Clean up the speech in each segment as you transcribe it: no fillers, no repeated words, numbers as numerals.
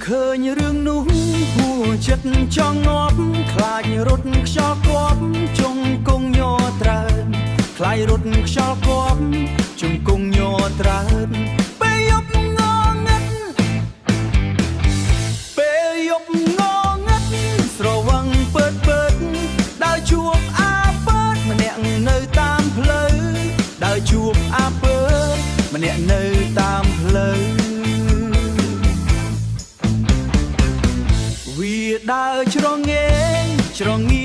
ឃើញរឿងនោះហួចិត្តចង់ងាប់ខ្លាចរត់ខ្យល់គប់ជង្គគង់ញ័រត្រើនខ្លាចរត់ខ្យល់គប់ជង្គគង់ញ័រត្រើនពេលយប់ងងឹតពេលយប់ងងឹតស្រវឹងពើពើដើរជួបអាពើម្នាក់នៅតាមផ្លូវដើរជួបអាពើម្នាក់នៅតាមផ្លូវវាដើរច្រងៀ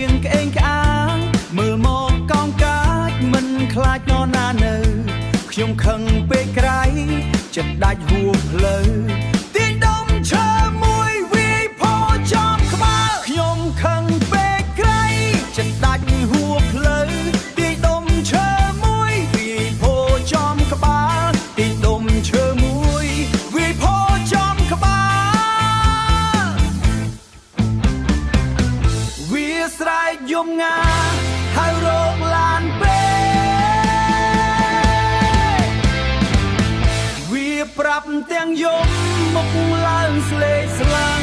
ងក្អេងក្អាងមើលមកកោងកាចមិនខ្លាចនរណានៅខ្ញុំខឹងពេកក្រៃចិត្តដាច់ហួសផ្លូវទាញដុំឈើមួយវាយផោចំក្បាលខ្ញុំខឹងពេកក្រៃចិត្តដាច់ហួសផ្លូវទាញដុំឈើមួយវាយផោចំក្បាលទាញដុំឈើមួយវាយផោចំក្បាលវាស្រែកយំងាហើយរកឡានពេវាប្រាប់ទាំងយំមុខឡើងស្លេកស្លាំង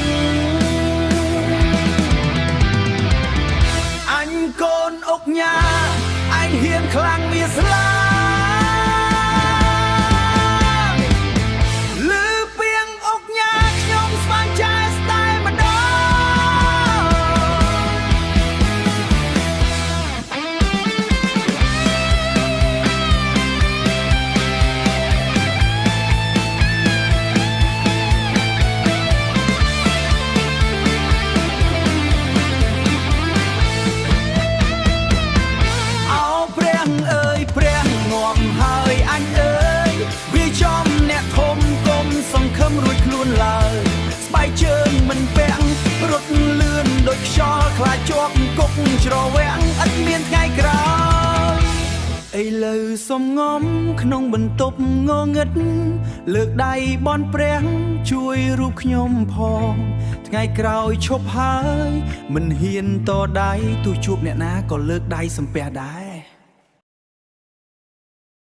អញកូនអុកញ៉ាអញហ៊ានខ្លាំងវាស្លាលឺពីងអុកញ៉ាខ្ញុំស្មានចាយស្ដាយម្ដងហើយអញអើយវាចំអ្នកធំកុំសង្ឃឹមរួចខ្លួនឡើយស្បែកជើងមិនពាក់រត់លឿនដូចខ្យល់ខ្លាចជាប់គុកច្រវាំងឥតមានថ្ងៃក្រោយឥឡូវសុំងំក្នុងបន្ទប់ងងឹតលើកដៃបន់ព្រះជួយរូបខ្ញុំផងថ្ងៃក្រោយឈប់ហើយមិនហ៊ានតដៃទោះជួបអ្នកណាក៏លើកដៃសំពះដែរ